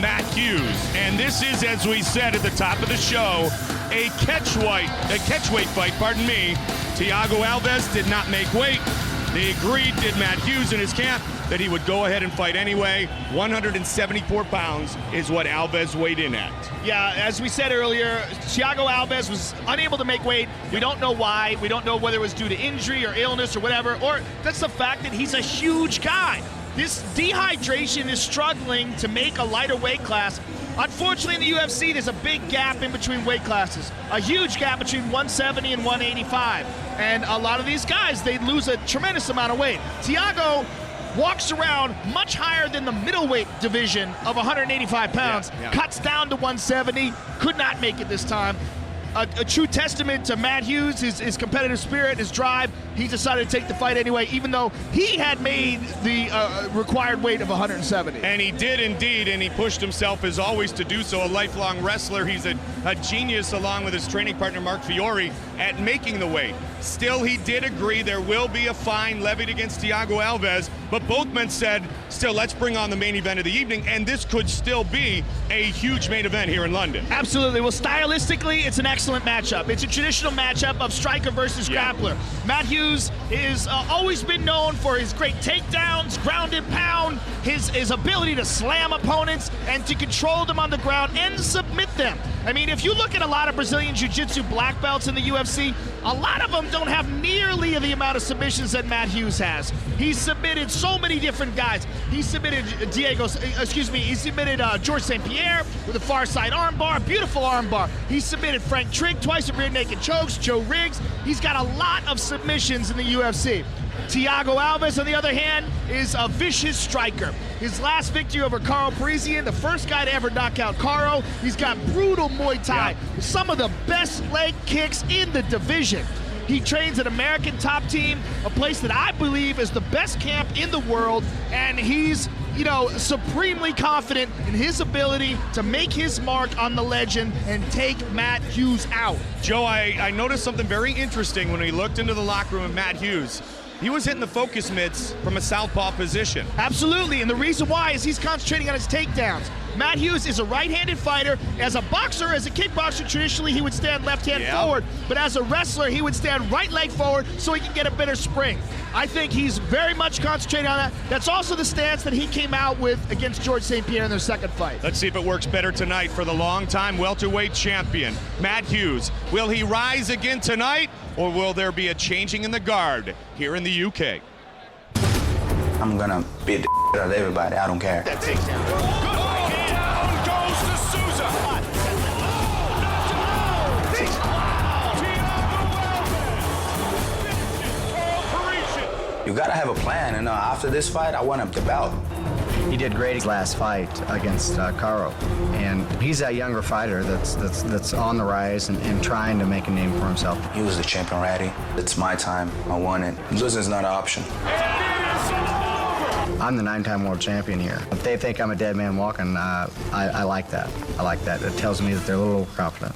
Matt Hughes. And this is, as we said at the top of the show, a catchweight fight, pardon me. Thiago Alves did not make weight. They agreed, did Matt Hughes in his camp, that he would go ahead and fight anyway. 174 pounds is what Alves weighed in at. Yeah, as we said earlier, Thiago Alves was unable to make weight. We don't know why. We don't know whether it was due to injury or illness or whatever, or that's the fact that he's a huge guy. This dehydration is struggling to make a lighter weight class. Unfortunately, in the UFC, there's a big gap in between weight classes, a huge gap between 170 and 185. And a lot of these guys, they lose a tremendous amount of weight. Thiago walks around much higher than the middleweight division of 185 pounds, cuts down to 170, could not make it this time. A true testament to Matt Hughes, his competitive spirit, his drive. He decided to take the fight anyway, even though he had made the required weight of 170. And he did indeed, and he pushed himself as always to do so. A lifelong wrestler. He's a genius, along with his training partner Mark Fiore, at making the weight. Still, he did agree there will be a fine levied against Thiago Alves, but both men said, still, let's bring on the main event of the evening, and this could still be a huge main event here in London. Absolutely. Well, stylistically, it's an excellent matchup. It's a traditional matchup of striker versus grappler. Matt Hughes is always been known for his great takedowns, ground and pound, his ability to slam opponents and to control them on the ground and submit them. I mean, if you look at a lot of Brazilian Jiu-Jitsu black belts in the UFC, a lot of them don't have nearly the amount of submissions that Matt Hughes has. He's submitted so many different guys. He submitted George St. Pierre with a far side armbar, beautiful armbar. He submitted Frank Trigg twice with rear naked chokes, Joe Riggs. He's got a lot of submissions in the UFC. Thiago Alves, on the other hand, is a vicious striker. His last victory over Karo Parisian, the first guy to ever knock out Karo. He's got brutal Muay Thai, some of the best leg kicks in the division. He trains at American Top Team, a place that I believe is the best camp in the world, and he's, supremely confident in his ability to make his mark on the legend and take Matt Hughes out. Joe, I noticed something very interesting when we looked into the locker room of Matt Hughes. He was hitting the focus mitts from a southpaw position. Absolutely, and the reason why is he's concentrating on his takedowns. Matt Hughes is a right-handed fighter. As a boxer, as a kickboxer, traditionally he would stand left hand forward, but as a wrestler, he would stand right leg forward so he can get a better spring. I think he's very much concentrating on that. That's also the stance that he came out with against George St. Pierre in their second fight. Let's see if it works better tonight for the longtime welterweight champion, Matt Hughes. Will he rise again tonight, or will there be a changing in the guard here in the UK? I'm gonna beat the out of everybody. I don't care. That takedown. You gotta have a plan, after this fight, I want him to belt. He did great his last fight against Karo, and he's that younger fighter that's on the rise and trying to make a name for himself. He was the champion already. It's my time. I want it. Losing is not an option. I'm the 9-time world champion here. If they think I'm a dead man walking, I like that. I like that. It tells me that they're a little overconfident.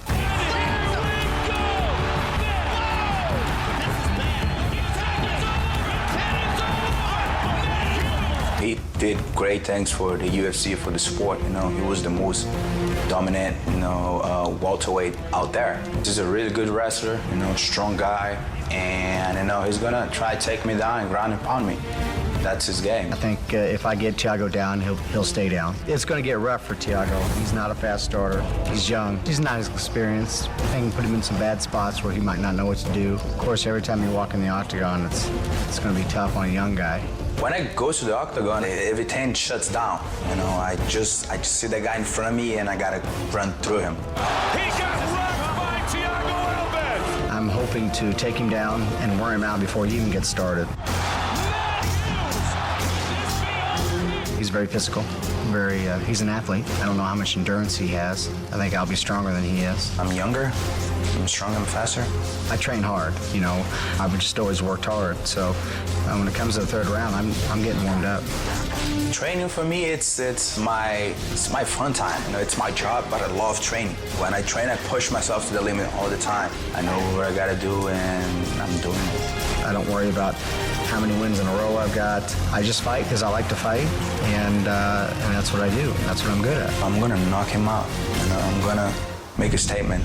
He did great things for the UFC, for the sport. He was the most dominant, welterweight out there. He's a really good wrestler, strong guy, and he's gonna try to take me down and ground and pound me. That's his game. I think if I get Thiago down, he'll stay down. It's going to get rough for Thiago. He's not a fast starter. He's young. He's not as experienced. I can put him in some bad spots where he might not know what to do. Of course, every time you walk in the octagon, it's going to be tough on a young guy. When I go to the octagon, everything shuts down. I just see the guy in front of me and I gotta run through him. He got rocked by Thiago Alves. I'm hoping to take him down and wear him out before he even gets started. He's very physical. He's an athlete. I don't know how much endurance he has. I think I'll be stronger than he is. I'm younger. I'm stronger. I'm faster. I train hard. I've just always worked hard. So when it comes to the third round, I'm getting warmed up. Training for me, it's my fun time. It's my job, but I love training. When I train, I push myself to the limit all the time. I know what I gotta do, and I'm doing it. I don't worry about how many wins in a row I've got. I just fight because I like to fight, and that's what I do. And that's what I'm good at. I'm gonna knock him out. You know, I'm gonna make a statement.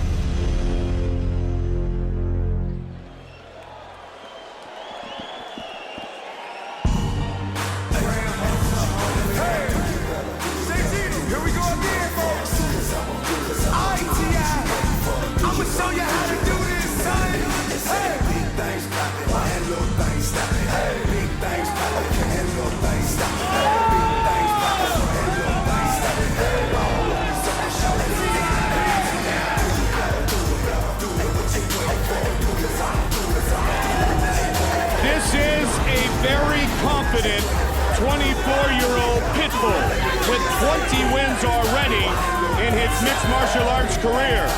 Very confident 24-year-old Pitbull with 20 wins already in his mixed martial arts career.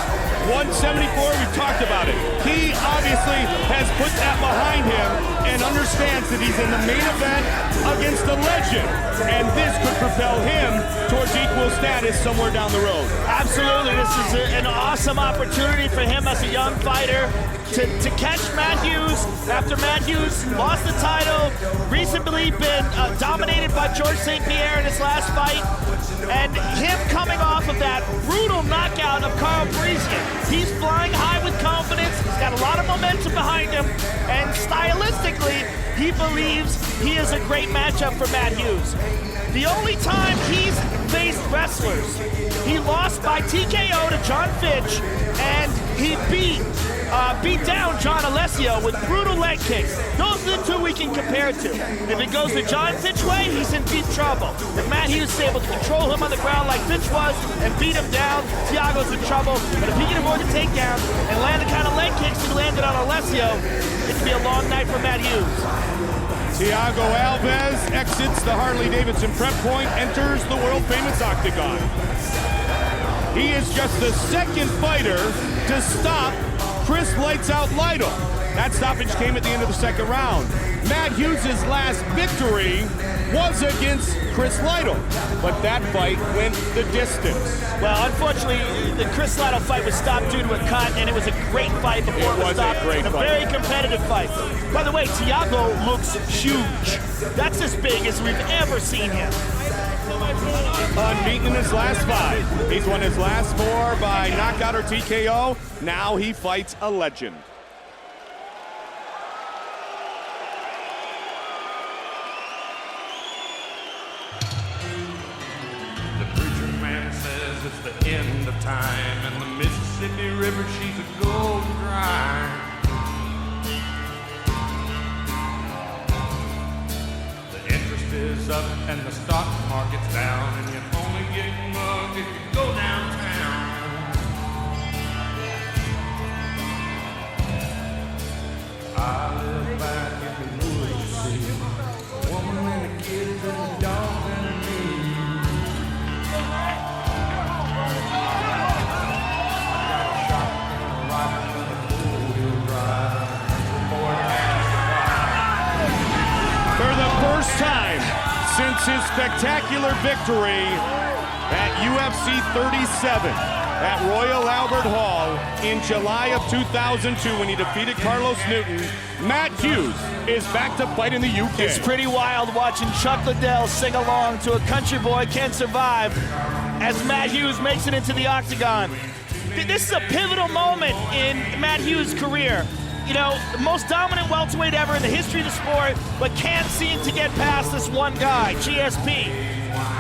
174, we've talked about it. He obviously has put that behind him and understands that he's in the main event against a legend, and this could propel him towards equal status somewhere down the road. Absolutely, this is an awesome opportunity for him as a young fighter to catch Matt Hughes after Matt Hughes lost the title, recently been dominated by George St. Pierre in his last fight, and him coming off of that brutal knockout of Carl Parisian. He's flying high with confidence, he's got a lot of momentum behind him, and stylistically, he believes he is a great matchup for Matt Hughes. The only time he's faced wrestlers, he lost by TKO to John Fitch, and he beat down John Alessio with brutal leg kicks. Those are the two we can compare to. If it goes the John Fitch way, he's in deep trouble. If Matt Hughes is able to control him on the ground like Fitch was and beat him down, Thiago's in trouble. But if he can avoid the takedown and land the kind of leg kicks he landed on Alessio, it could be a long night for Matt Hughes. Thiago Alves exits the Harley-Davidson prep point, enters the world-famous octagon. He is just the second fighter to stop Chris Lights Out Lytle. That stoppage came at the end of the second round. Matt Hughes' last victory was against Chris Lytle, but that fight went the distance. Well, unfortunately, the Chris Lytle fight was stopped due to a cut, and it was a great fight before it was stopped. A very competitive fight. By the way, Thiago looks huge. That's as big as we've ever seen him. Unbeaten in his last five. He's won his last four by knockout or TKO. Now he fights a legend. The preacher man says it's the end of time, and the Mississippi River, she's a gold dry. The interest is up and the stock market's down, and you only get mugged if you go downtown. I live back in the woods, you see, a woman and a kid and a dog and a me. For the first time since his spectacular victory at UFC 37 at Royal Albert Hall in July of 2002 when he defeated Carlos Newton, Matt Hughes is back to fight in the UK. It's pretty wild watching Chuck Liddell sing along to A Country Boy Can't Survive as Matt Hughes makes it into the octagon. This is a pivotal moment in Matt Hughes' career. You know, the most dominant welterweight ever in the history of the sport, but can't seem to get past this one guy, GSP.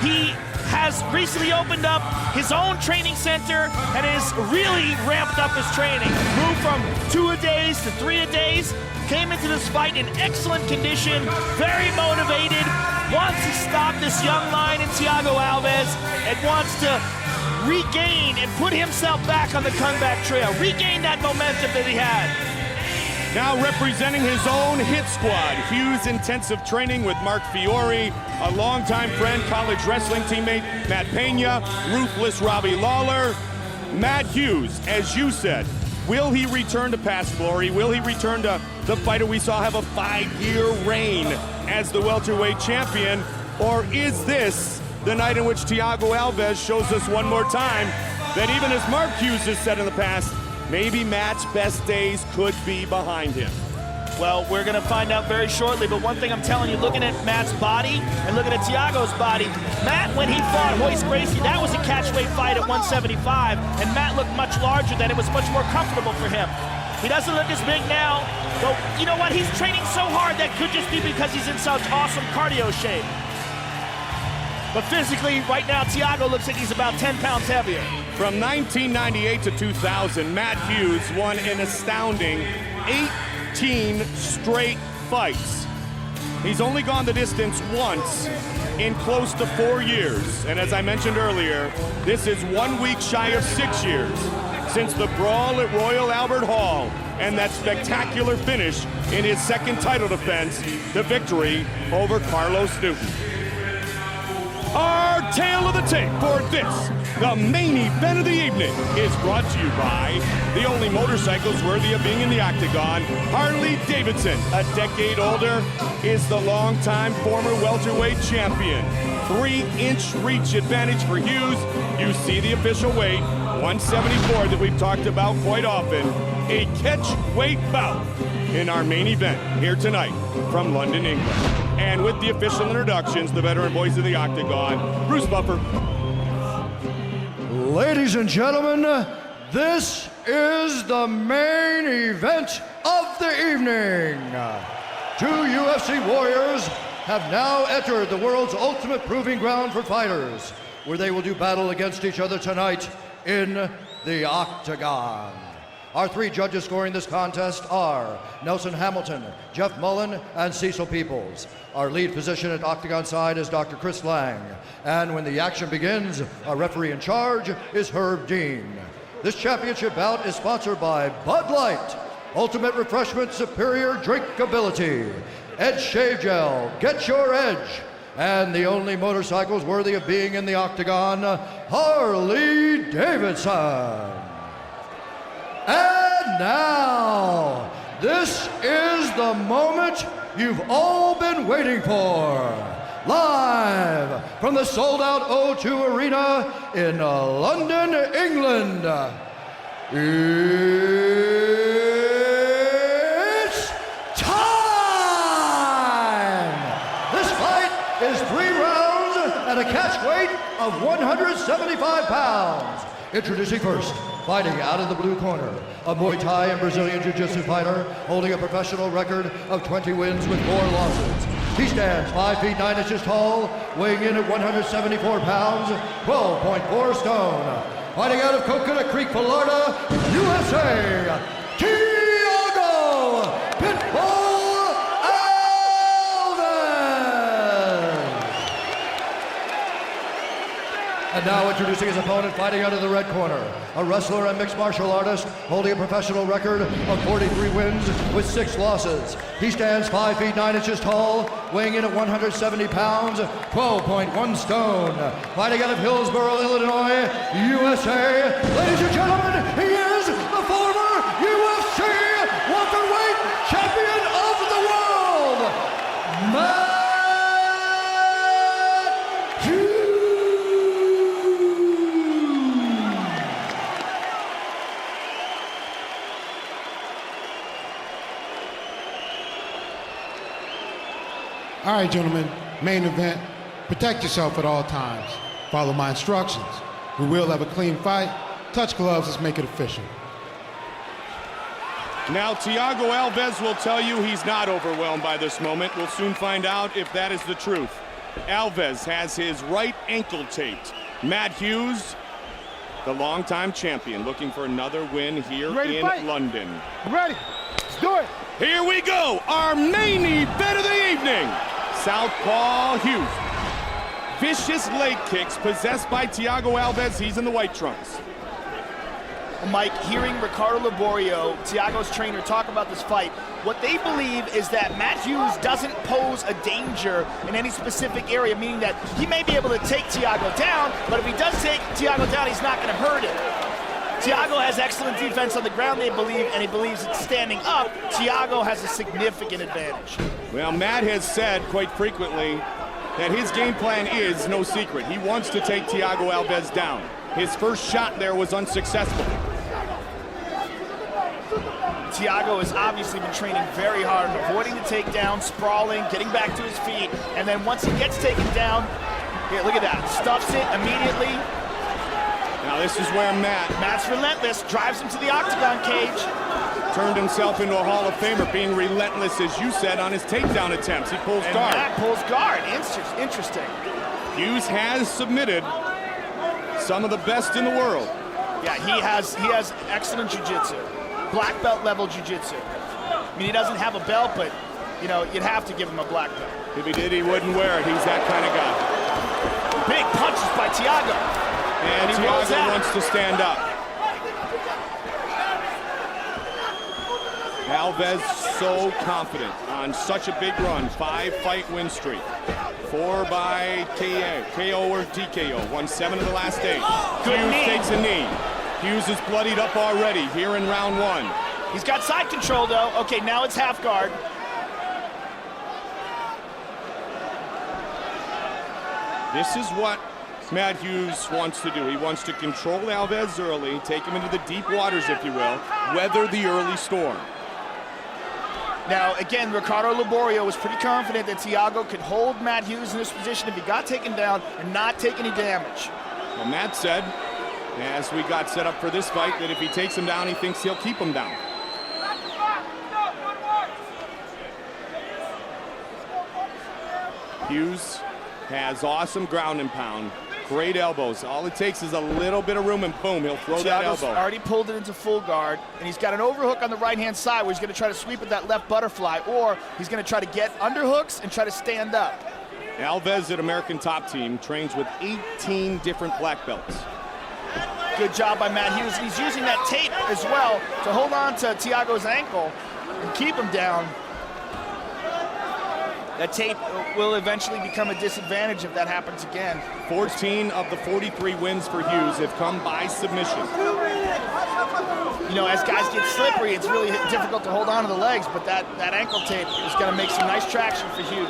He has recently opened up his own training center and has really ramped up his training. Moved from 2-a-days to 3-a-days, came into this fight in excellent condition, very motivated, wants to stop this young lion in Thiago Alves, and wants to regain and put himself back on the comeback trail, regain that momentum that he had. Now representing his own hit squad, Hughes Intensive Training with Mark Fiore, a longtime friend, college wrestling teammate, Matt Pena, Ruthless Robbie Lawler. Matt Hughes, as you said, will he return to past glory? Will he return to the fighter we saw have a 5-year reign as the welterweight champion? Or is this the night in which Thiago Alves shows us one more time that even as Mark Hughes has said in the past, maybe Matt's best days could be behind him? Well, we're going to find out very shortly, but one thing I'm telling you, looking at Matt's body and looking at Thiago's body, Matt, when he fought Royce Gracie, that was a catchweight fight at 175, and Matt looked much larger then. It was much more comfortable for him. He doesn't look as big now, but you know what? He's training so hard that could just be because he's in such awesome cardio shape. But physically, right now, Thiago looks like he's about 10 pounds heavier. From 1998 to 2000, Matt Hughes won an astounding 18 straight fights. He's only gone the distance once in close to 4 years. And as I mentioned earlier, this is 1 week shy of 6 years since the brawl at Royal Albert Hall and that spectacular finish in his second title defense, the victory over Carlos Newton. Our tale of the tape for this, the main event of the evening, is brought to you by the only motorcycles worthy of being in the octagon, Harley-Davidson. A decade older, is the longtime former welterweight champion. 3-inch reach advantage for Hughes. You see the official weight, 174, that we've talked about quite often. A catch-weight bout in our main event here tonight from London, England. And with the official introductions, the veteran voice of the octagon, Bruce Buffer. Ladies and gentlemen, this is the main event of the evening. 2 UFC warriors have now entered the world's ultimate proving ground for fighters, where they will do battle against each other tonight in the octagon. Our 3 judges scoring this contest are Nelson Hamilton, Jeff Mullen, and Cecil Peoples. Our lead physician at octagon side is Dr. Chris Lang. And when the action begins, our referee in charge is Herb Dean. This championship bout is sponsored by Bud Light, Ultimate Refreshment Superior Drinkability, Edge Shave Gel, Get Your Edge, and the only motorcycles worthy of being in the octagon, Harley-Davidson. And now, this is the moment you've all been waiting for. Live from the sold-out O2 Arena in London, England. It's time! This fight is 3 rounds at a catch weight of 175 pounds. Introducing first, fighting out of the blue corner, a Muay Thai and Brazilian Jiu-Jitsu fighter holding a professional record of 20 wins with 4 losses. He stands 5 feet 9 inches tall, weighing in at 174 pounds, 12.4 stone. Fighting out of Coconut Creek, Florida, USA, Thiago Pitbull Alves! And now introducing his opponent, fighting out of the red corner, a wrestler and mixed martial artist holding a professional record of 43 wins with 6 losses. He stands 5 feet 9 inches tall, weighing in at 170 pounds, 12.1 stone. Fighting out of Hillsboro, Illinois, USA. Ladies and gentlemen, he is the former UFC welterweight champion of the world, Matt Hughes. All right, gentlemen, main event. Protect yourself at all times. Follow my instructions. We will have a clean fight. Touch gloves, let's make it official. Now, Thiago Alves will tell you he's not overwhelmed by this moment. We'll soon find out if that is the truth. Alves has his right ankle taped. Matt Hughes, the longtime champion, looking for another win here in London. I'm ready. Let's do it. Here we go, our main event of the evening. Southpaw Hughes. Vicious leg kicks possessed by Thiago Alves. He's in the white trunks. Mike, hearing Ricardo Laborio, Thiago's trainer, talk about this fight, what they believe is that Matt Hughes doesn't pose a danger in any specific area, meaning that he may be able to take Thiago down, but if he does take Thiago down, he's not going to hurt him. Thiago has excellent defense on the ground, they believe, and he believes that standing up, Thiago has a significant advantage. Well, Matt has said quite frequently that his game plan is no secret. He wants to take Thiago Alves down. His first shot there was unsuccessful. Thiago has obviously been training very hard, avoiding the takedown, sprawling, getting back to his feet, and then once he gets taken down, here, look at that, stuffs it immediately. Now this is where Matt's relentless, drives him to the octagon cage. turned himself into a Hall of Famer, being relentless, as you said, on his takedown attempts. He pulls guard. Matt pulls guard. Interesting. Hughes has submitted some of the best in the world. Yeah, he has excellent jiu-jitsu, black belt level jiu-jitsu. I mean, he doesn't have a belt, but you know, you'd have to give him a black belt. If he did, he wouldn't wear it. He's that kind of guy. Big punches by Thiago. And Thiago wants to stand up. Alves so confident on such a big run, 5-fight win streak. 4 by KO or TKO, won 7 of the last 8. Hughes takes a knee. Hughes is bloodied up already here in round 1. He's got side control though. Okay, now it's half guard. This is what Matt Hughes wants to do. He wants to control Alves early, take him into the deep waters, if you will, weather the early storm. Now, again, Ricardo Laborio was pretty confident that Thiago could hold Matt Hughes in this position if he got taken down and not take any damage. Well, Matt said, as we got set up for this fight, that if he takes him down, he thinks he'll keep him down. Hughes has awesome ground and pound, great elbows. All it takes is a little bit of room and boom, he'll throw that Thiago's elbow. already pulled it into full guard, and he's got an overhook on the right-hand side where he's going to try to sweep at that left butterfly, or he's going to try to get underhooks and try to stand up. Alves at American Top Team trains with 18 different black belts. Good job by Matt Hughes, and he's using that tape as well to hold on to Thiago's ankle and keep him down. That tape will eventually become a disadvantage if that happens again. 14 of the 43 wins for Hughes have come by submission. You know, as guys get slippery, it's really difficult to hold on to the legs, but that ankle tape is going to make some nice traction for Hughes.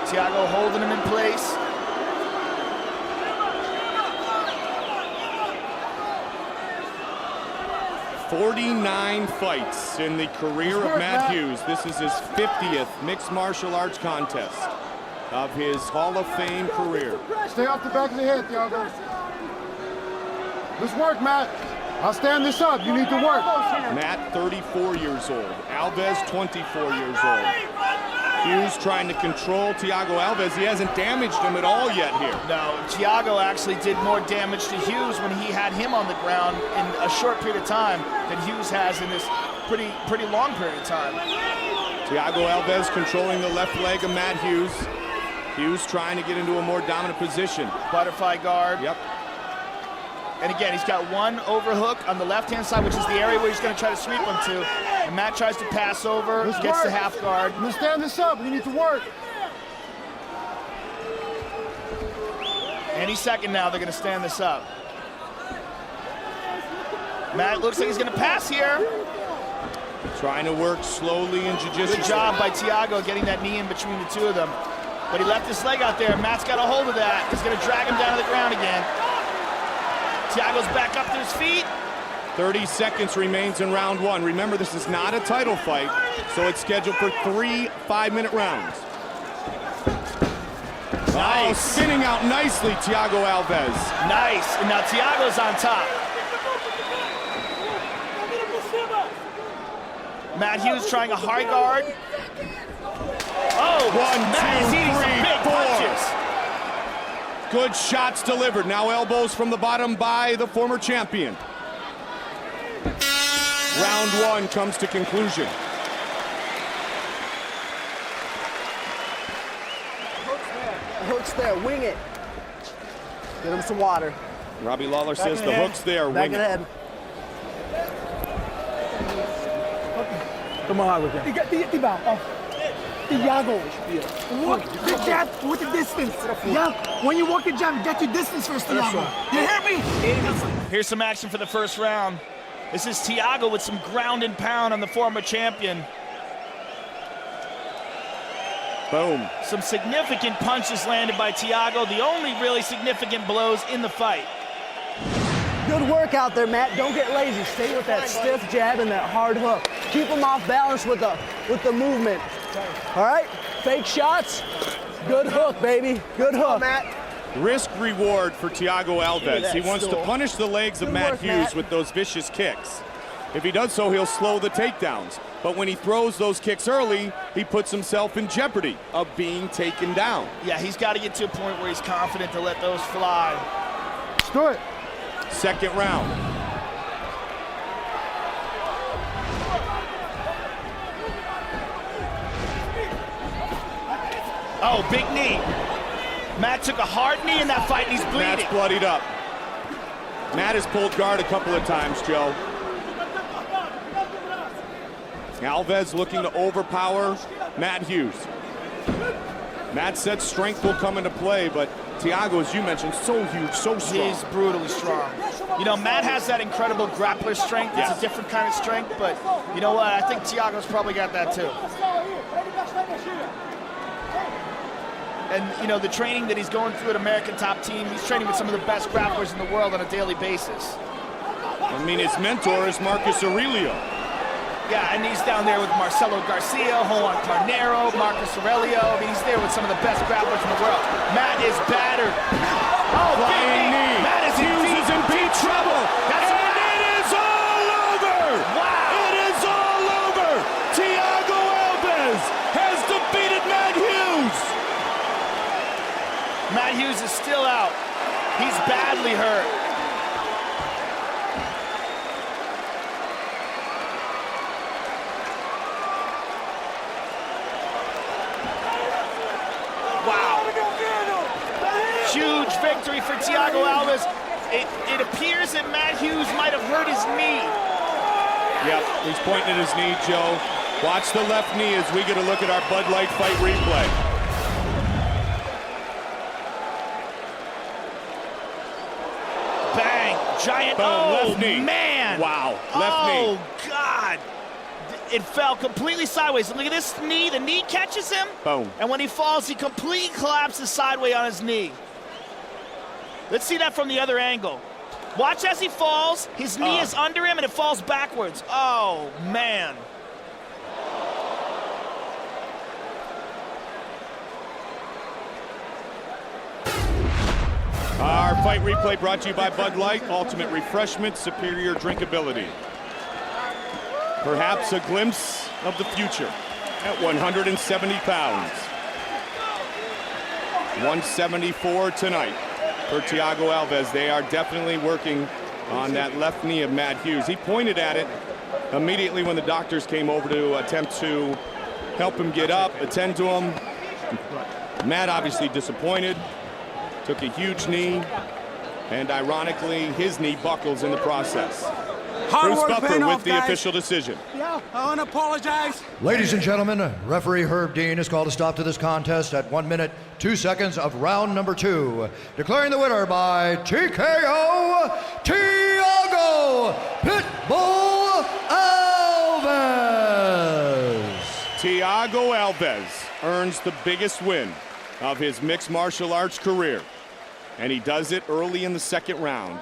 Thiago holding him in place. "49 fights in the career of Matt Hughes. This is his 50th mixed martial arts contest of his Hall of Fame career. Stay off the back of the head, Thiago. Let's work, Matt. I'll stand this up. You need to work. Matt, 34 years old. Alves, 24 years old. Hughes trying to control Thiago Alves. He hasn't damaged him at all yet here. No, Thiago actually did more damage to Hughes when he had him on the ground in a short period of time than Hughes has in this pretty long period of time. Thiago Alves controlling the left leg of Matt Hughes. Hughes trying to get into a more dominant position. Butterfly guard. Yep. And again, he's got one overhook on the left-hand side, which is the area where he's going to try to sweep him to. And Matt tries to pass over, gets the half guard. Let's stand this up. You need to work. Any second now, they're going to stand this up. Matt looks like he's going to pass here. Trying to work slowly in jiu-jitsu. Good job by Thiago getting that knee in between the two of them. But he left his leg out there. Matt's got a hold of that. He's going to drag him down to the ground again. Thiago's back up to his feet. 30 seconds remains in round 1. Remember, this is not a title fight, so it's scheduled for 3 5-minute rounds. Nice. Oh, spinning out nicely, Thiago Alves. Nice. And now Thiago's on top. Matt Hughes trying a high guard. Oh, Matt is eating some big punches. Good shots delivered. Now elbows from the bottom by the former champion. Round 1 comes to conclusion. Hook's there, wing it. Get him some water. Robbie Lawler says the hook's there, wing it. Come on, Thiago. Work the jab with the distance. Yeah, when you work the jab, get your distance first, Thiago. You hear me? Here's some action for the first round. This is Thiago with some ground and pound on the former champion. Boom. Some significant punches landed by Thiago, the only really significant blows in the fight. Good work out there, Matt. Don't get lazy. Stay with that stiff jab and that hard hook. Keep him off balance with the movement. All right? Fake shots. Good hook, baby. Good hook. Matt. Risk reward for Thiago Alves. He wants to punish the legs of Matt Hughes with those vicious kicks. If he does so, he'll slow the takedowns. But when he throws those kicks early, he puts himself in jeopardy of being taken down. Yeah, he's got to get to a point where he's confident to let those fly. Let's do it. Second round. Oh, big knee. Matt took a hard knee in that fight, and he's bleeding. Matt's bloodied up. Matt has pulled guard a couple of times, Joe. Alves looking to overpower Matt Hughes. Matt said strength will come into play, but Thiago, as you mentioned, so huge, so strong. He's brutally strong. You know, Matt has that incredible grappler strength. It's a different kind of strength, but you know what? I think Thiago's probably got that too. And, you know, the training that he's going through at American Top Team, he's training with some of the best grapplers in the world on a daily basis. I mean, his mentor is Marcus Aurelio. Yeah, and he's down there with Marcelo Garcia, Juan Carnero, Marcus Aurelio. I mean, he's there with some of the best grapplers in the world. Matt is battered. Oh, flying knee. Matt is Hughes is in deep trouble. And it is all over. Wow. It is all over. Thiago Alves has defeated Matt Hughes. Matt Hughes is still out. He's badly hurt. Huge victory for Thiago Alves. It appears that Matt Hughes might have hurt his knee. Yep, he's pointing at his knee, Joe. Watch the left knee as we get a look at our Bud Light fight replay. Bang, giant, boom, left knee. Man. Wow, left knee. Oh, God. It fell completely sideways. Look at this knee. The knee catches him. Boom. And when he falls, he completely collapses sideways on his knee. Let's see that from the other angle. Watch as he falls. His knee is under him, and it falls backwards. Oh, man. Our fight replay brought to you by Bud Light. Ultimate refreshment, superior drinkability. Perhaps a glimpse of the future at 170 pounds. 174 tonight for Thiago Alves. They are definitely working on that left knee of Matt Hughes. He pointed at it immediately when the doctors came over to attempt to help him get up, attend to him. Matt obviously disappointed, took a huge knee, and ironically, his knee buckles in the process. Bruce Buffer with the official decision. Yeah, I want to apologize. Ladies and gentlemen, referee Herb Dean has called a stop to this contest at 1 minute, 2 seconds of round number 2. Declaring the winner by TKO, Thiago Pitbull Alves. Thiago Alves earns the biggest win of his mixed martial arts career, and he does it early in the second round.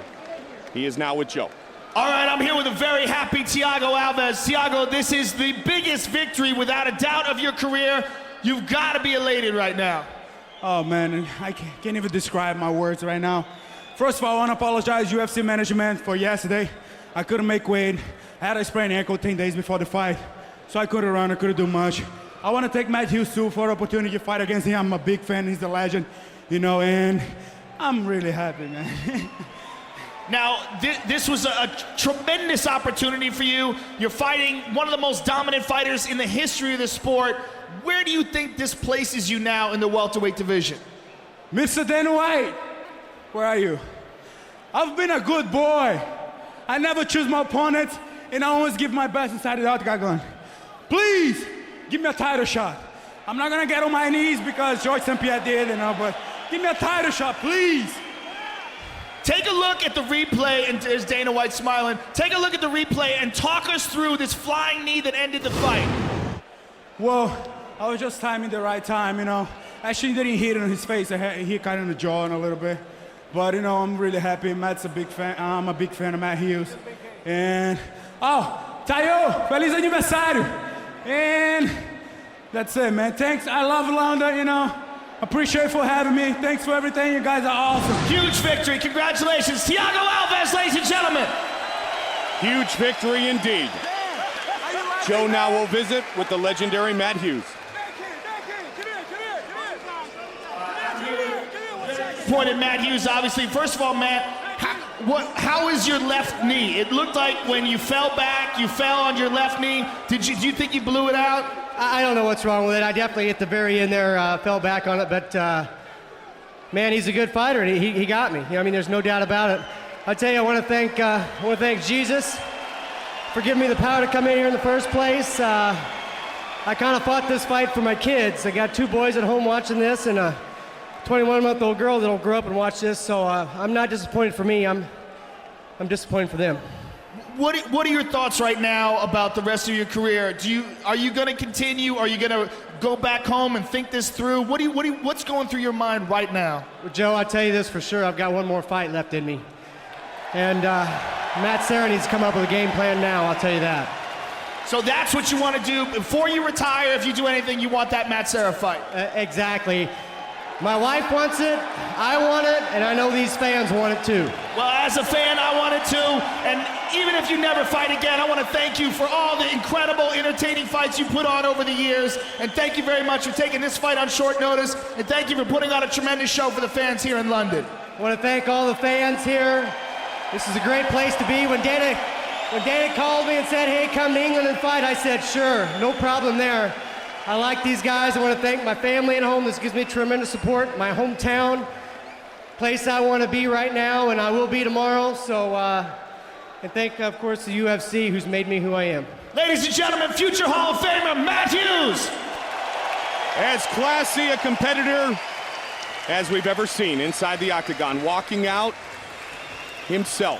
He is now with Joe. All right, I'm here with a very happy Thiago Alves. Thiago, this is the biggest victory, without a doubt, of your career. You've got to be elated right now. Oh, man, I can't even describe my words right now. First of all, I want to apologize, UFC management, for yesterday. I couldn't make weight. I had a sprained ankle 10 days before the fight, so I couldn't run, I couldn't do much. I want to thank Matt Hughes, too, for the opportunity to fight against him. I'm a big fan. He's the legend, you know, and I'm really happy, man. Now, this was a tremendous opportunity for you. You're fighting one of the most dominant fighters in the history of the sport. Where do you think this places you now in the welterweight division? Mr. Dana White, where are you? I've been a good boy. I never choose my opponents, and I always give my best inside the octagon. Please, give me a title shot. I'm not gonna get on my knees because George St. Pierre did, you know, but give me a title shot, please. Take a look at the replay, and there's Dana White smiling. Take a look at the replay and talk us through this flying knee that ended the fight. Well, I was just timing the right time, you know. Actually, didn't hit it on his face. I hit kind of in the jaw and a little bit. But, you know, I'm really happy. Matt's a big fan. I'm a big fan of Matt Hughes. And, Thiago, feliz aniversário. And that's it, man. Thanks. I love London, you know. Appreciate you for having me. Thanks for everything. You guys are awesome. Huge victory. Congratulations. Thiago Alves, ladies and gentlemen. Huge victory indeed. Joe now will visit with the legendary Matt Hughes. Pointed Matt Hughes, obviously. First of all, Matt, how is your left knee? It looked like when you fell back, you fell on your left knee. Do you think you blew it out? I don't know what's wrong with it. I definitely at the very end there fell back on it, but man, he's a good fighter, and he got me. You know, I mean, there's no doubt about it. I tell you, I want to thank Jesus for giving me the power to come in here in the first place. I kind of fought this fight for my kids. I got 2 boys at home watching this, and a 21-month-old girl that'll grow up and watch this. So I'm not disappointed for me. I'm disappointed for them. What are your thoughts right now about the rest of your career? Are you going to continue? Are you going to go back home and think this through? What's going through your mind right now? Well, Joe, I'll tell you this for sure. I've got one more fight left in me. And Matt Serra needs to come up with a game plan now, I'll tell you that. So that's what you want to do before you retire. If you do anything, you want that Matt Serra fight. Exactly. My wife wants it, I want it, and I know these fans want it too. Well, as a fan, I want it too. And even if you never fight again, I want to thank you for all the incredible, entertaining fights you put on over the years. And thank you very much for taking this fight on short notice. And thank you for putting on a tremendous show for the fans here in London. I want to thank all the fans here. This is a great place to be. When Dana called me and said, hey, come to England and fight, I said, sure, no problem there. I like these guys. I want to thank my family at home. This gives me tremendous support. My hometown, place I want to be right now, and I will be tomorrow. So, and thank, of course, the UFC who's made me who I am. Ladies and gentlemen, future Hall of Famer, Matt Hughes. As classy a competitor as we've ever seen inside the octagon, walking out himself.